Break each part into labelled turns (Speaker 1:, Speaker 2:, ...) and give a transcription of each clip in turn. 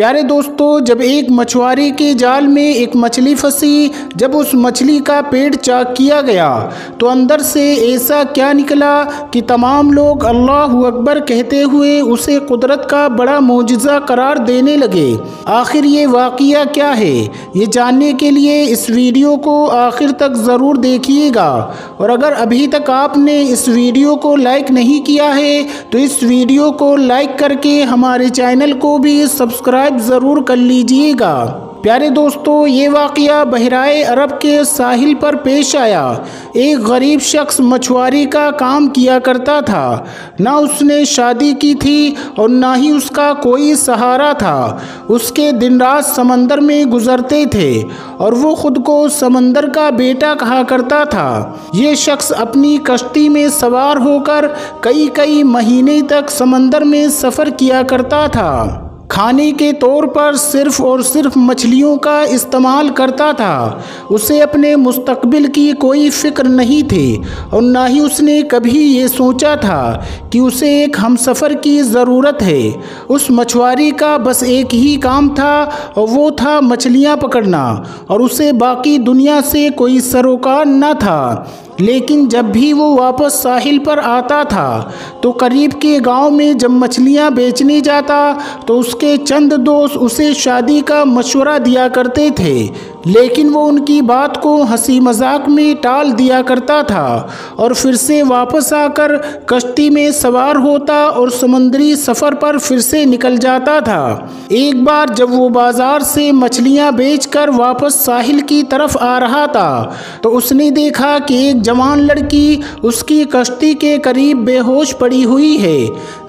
Speaker 1: प्यारे दोस्तों, जब एक मछुआरे के जाल में एक मछली फंसी, जब उस मछली का पेट चाक किया गया तो अंदर से ऐसा क्या निकला कि तमाम लोग अल्लाहु अकबर कहते हुए उसे कुदरत का बड़ा मोजिज़ा करार देने लगे। आखिर ये वाक़िया क्या है, ये जानने के लिए इस वीडियो को आखिर तक ज़रूर देखिएगा। और अगर अभी तक आपने इस वीडियो को लाइक नहीं किया है तो इस वीडियो को लाइक करके हमारे चैनल को भी सब्सक्राइब ज़रूर कर लीजिएगा। प्यारे दोस्तों, ये वाक़या बहराए अरब के साहिल पर पेश आया। एक गरीब शख्स मछुआरे का काम किया करता था। ना उसने शादी की थी और ना ही उसका कोई सहारा था। उसके दिन रात समंदर में गुजरते थे और वो खुद को समंदर का बेटा कहा करता था। ये शख्स अपनी कश्ती में सवार होकर कई महीने तक समंदर में सफ़र किया करता था। खाने के तौर पर सिर्फ़ और सिर्फ मछलियों का इस्तेमाल करता था। उसे अपने मुस्तकबिल की कोई फ़िक्र नहीं थी और ना ही उसने कभी ये सोचा था कि उसे एक हमसफ़र की ज़रूरत है। उस मछुआरे का बस एक ही काम था और वो था मछलियाँ पकड़ना, और उसे बाकी दुनिया से कोई सरोकार न था। लेकिन जब भी वो वापस साहिल पर आता था तो करीब के गांव में जब मछलियां बेचने जाता तो उसके चंद दोस्त उसे शादी का मशवरा दिया करते थे, लेकिन वो उनकी बात को हंसी मजाक में टाल दिया करता था और फिर से वापस आकर कश्ती में सवार होता और समुद्री सफ़र पर फिर से निकल जाता था। एक बार जब वो बाज़ार से मछलियां बेचकर वापस साहिल की तरफ आ रहा था तो उसने देखा कि एक जवान लड़की उसकी कश्ती के करीब बेहोश पड़ी हुई है।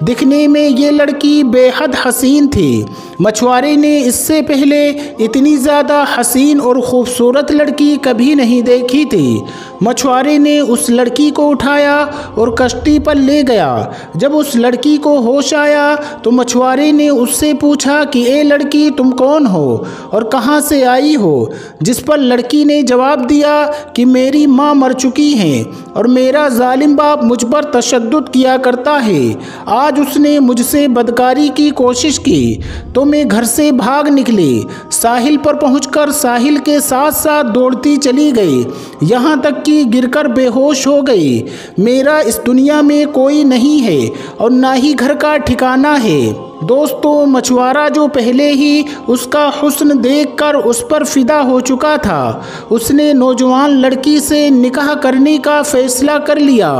Speaker 1: दिखने में ये लड़की बेहद हसीन थी। मछुआरे ने इससे पहले इतनी ज़्यादा हसीन और ख़ूबसूरत लड़की कभी नहीं देखी थी। मछुआरे ने उस लड़की को उठाया और कश्ती पर ले गया। जब उस लड़की को होश आया तो मछुआरे ने उससे पूछा कि ए लड़की, तुम कौन हो और कहाँ से आई हो? जिस पर लड़की ने जवाब दिया कि मेरी माँ मर चुकी हैं और मेरा जालिम बाप मुझ पर तशद्दुद किया करता है। आज उसने मुझसे बदकारी की कोशिश की तो मैं घर से भाग निकली। साहिल पर पहुंचकर साहिल के साथ साथ दौड़ती चली गई, यहाँ तक कि गिरकर बेहोश हो गई। मेरा इस दुनिया में कोई नहीं है और ना ही घर का ठिकाना है। दोस्तों, मछुआरा जो पहले ही उसका हुस्न देखकर उस पर फिदा हो चुका था, उसने नौजवान लड़की से निकाह करने का फैसला कर लिया।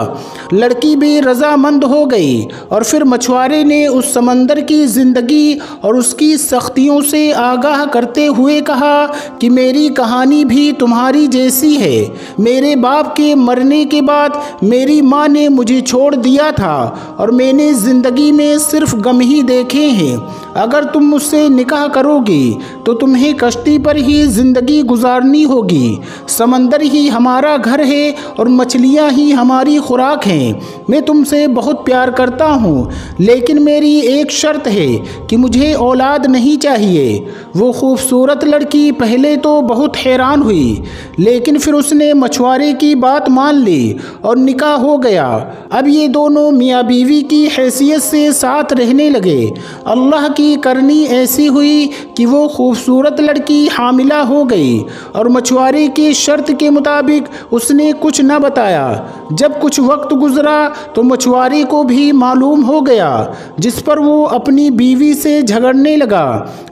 Speaker 1: लड़की भी रजामंद हो गई और फिर मछुआरे ने उस समंदर की ज़िंदगी और उसकी सख्तियों से आगाह करते हुए कहा कि मेरी कहानी भी तुम्हारी जैसी है। मेरे बाप के मरने के बाद मेरी माँ ने मुझे छोड़ दिया था और मैंने ज़िंदगी में सिर्फ गम ही देखे हैं। अगर तुम मुझसे निकाह करोगी तो तुम्हें कश्ती पर ही ज़िंदगी गुजारनी होगी। समंदर ही हमारा घर है और मछलियाँ ही हमारी खुराक हैं। मैं तुमसे बहुत प्यार करता हूँ, लेकिन मेरी एक शर्त है कि मुझे औलाद नहीं चाहिए। वो खूबसूरत लड़की पहले तो बहुत हैरान हुई, लेकिन फिर उसने मछुआरे की बात मान ली और निकाह हो गया। अब ये दोनों मियाँ बीवी की हैसियत से साथ रहने लगे। अल्लाह की करनी ऐसी हुई कि वो खूबसूरत लड़की हामिला हो गई और मछुआरे की शर्त के मुताबिक उसने कुछ न बताया। जब कुछ वक्त गुजरा तो मछुआरे को भी मालूम हो गया, जिस पर वो अपनी बीवी से झगड़ने लगा,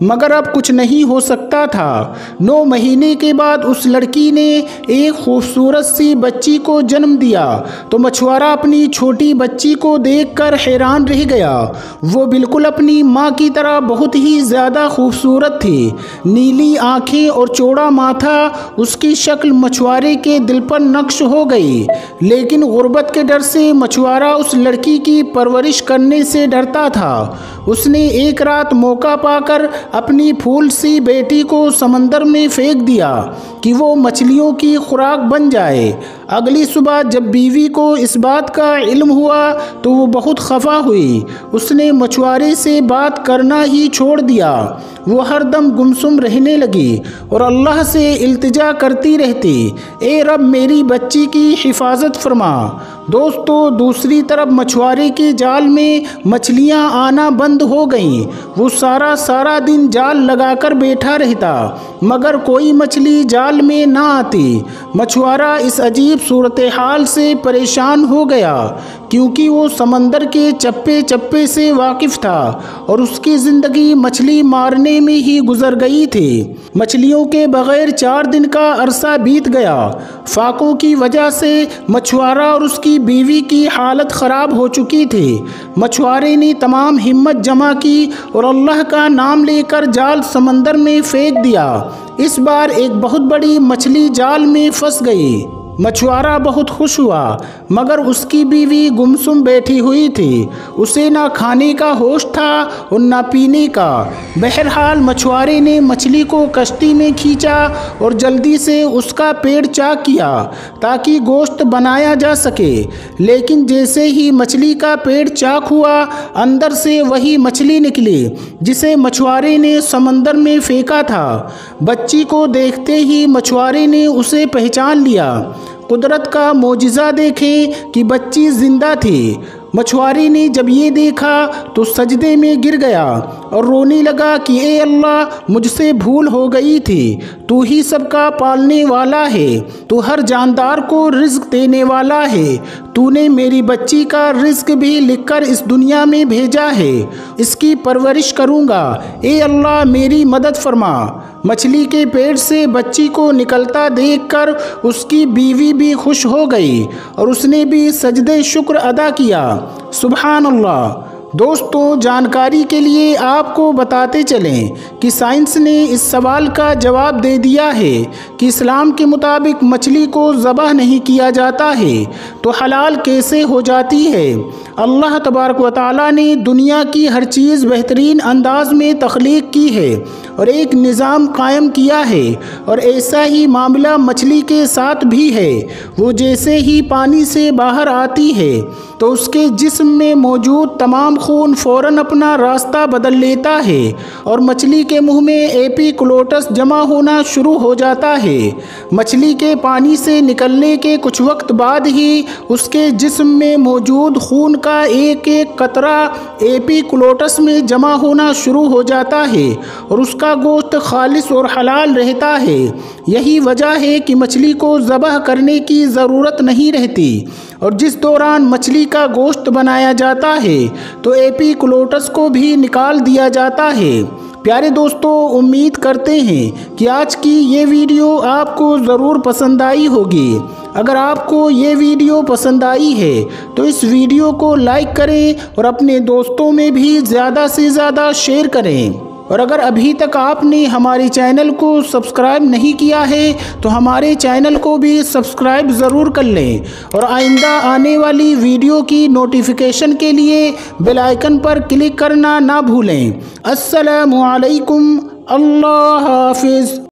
Speaker 1: मगर अब कुछ नहीं हो सकता था। 9 महीने के बाद उस लड़की ने एक खूबसूरत सी बच्ची को जन्म दिया तो मछुआरा अपनी छोटी बच्ची को देखकर हैरान रह गया। वो बिल्कुल अपनी माँ की तरह बहुत ही ज़्यादा खूबसूरत थी। नीली आँखें और चौड़ा माथा, उसकी शक्ल मछुआरे के दिल पर नक्श हो गई। लेकिन गुर्बत के डर से मछुआरा उस लड़की की परवरिश करने से डरता था। उसने एक रात मौका पाकर अपनी फूल सी बेटी को समंदर में फेंक दिया कि वो मछलियों की खुराक बन जाए। अगली सुबह जब बीवी को इस बात का इल्म हुआ तो वो बहुत खफा हुई। उसने मछुआरे से बात करना ही छोड़ दिया। वो हरदम गुमसुम रहने लगी और अल्लाह से इल्तिजा करती रहती, ए रब, मेरी बच्ची की हिफाजत फरमा। दोस्तों दूसरी तरफ मछुआरे के जाल में मछलियां आना बंद हो गईं। वो सारा दिन जाल लगाकर बैठा रहता मगर कोई मछली जाल में ना आती। मछुआरा इस अजीब सूरत हाल से परेशान हो गया क्योंकि वो समंदर के चप्पे चप्पे से वाकिफ़ था और उसकी ज़िंदगी मछली मारने में ही गुजर गई थी। मछलियों के बगैर 4 दिन का अरसा बीत गया। फाकों की वजह से मछुआरा और उसकी बीवी की हालत ख़राब हो चुकी थी। मछुआरे ने तमाम हिम्मत जमा की और अल्लाह का नाम लेकर जाल समंदर में फेंक दिया। इस बार एक बहुत बड़ी मछली जाल में फंस गई। मछुआरा बहुत खुश हुआ मगर उसकी बीवी गुमसुम बैठी हुई थी। उसे ना खाने का होश था और ना पीने का। बहरहाल मछुआरे ने मछली को कश्ती में खींचा और जल्दी से उसका पेट चाक किया ताकि गोश्त बनाया जा सके। लेकिन जैसे ही मछली का पेट चाक हुआ अंदर से वही मछली निकली जिसे मछुआरे ने समंदर में फेंका था। बच्ची को देखते ही मछुआरे ने उसे पहचान लिया। कुदरत का मोजिज़ा देखें कि बच्ची जिंदा थी। मछुआरे ने जब ये देखा तो सजदे में गिर गया और रोने लगा कि ए अल्लाह मुझसे भूल हो गई थी। तू ही सबका पालने वाला है। तू हर जानदार को रिज़्क देने वाला है। तूने मेरी बच्ची का रिज़्क भी लिखकर इस दुनिया में भेजा है। इसकी परवरिश करूँगा। ए अल्लाह मेरी मदद फरमा। मछली के पेट से बच्ची को निकलता देखकर उसकी बीवी भी खुश हो गई और उसने भी सजदे शुक्र अदा किया। सुभान अल्लाह। दोस्तों जानकारी के लिए आपको बताते चलें कि साइंस ने इस सवाल का जवाब दे दिया है कि इस्लाम के मुताबिक मछली को ज़बह नहीं किया जाता है तो हलाल कैसे हो जाती है। अल्लाह तबारक व तआला ने दुनिया की हर चीज़ बेहतरीन अंदाज में तख्लीक की है और एक निज़ाम कायम किया है और ऐसा ही मामला मछली के साथ भी है। वो जैसे ही पानी से बाहर आती है तो उसके जिस्म में मौजूद तमाम खून फ़ौरन अपना रास्ता बदल लेता है और मछली के मुंह में एपिक्लोटस जमा होना शुरू हो जाता है। मछली के पानी से निकलने के कुछ वक्त बाद ही उसके जिस्म में मौजूद खून का एक एक कतरा एपिक्लोटस में जमा होना शुरू हो जाता है और उसका गोश्त खालिस और हलाल रहता है। यही वजह है कि मछली को ज़बह करने की ज़रूरत नहीं रहती और जिस दौरान मछली का गोश्त बनाया जाता है तो एपिक्लोटस को भी निकाल दिया जाता है। प्यारे दोस्तों उम्मीद करते हैं कि आज की ये वीडियो आपको ज़रूर पसंद आई होगी। अगर आपको ये वीडियो पसंद आई है तो इस वीडियो को लाइक करें और अपने दोस्तों में भी ज़्यादा से ज़्यादा शेयर करें। और अगर अभी तक आपने हमारे चैनल को सब्सक्राइब नहीं किया है तो हमारे चैनल को भी सब्सक्राइब ज़रूर कर लें और आइंदा आने वाली वीडियो की नोटिफिकेशन के लिए बेल आइकन पर क्लिक करना ना भूलें। अस्सलामु अलैकुम। अल्लाह हाफिज़।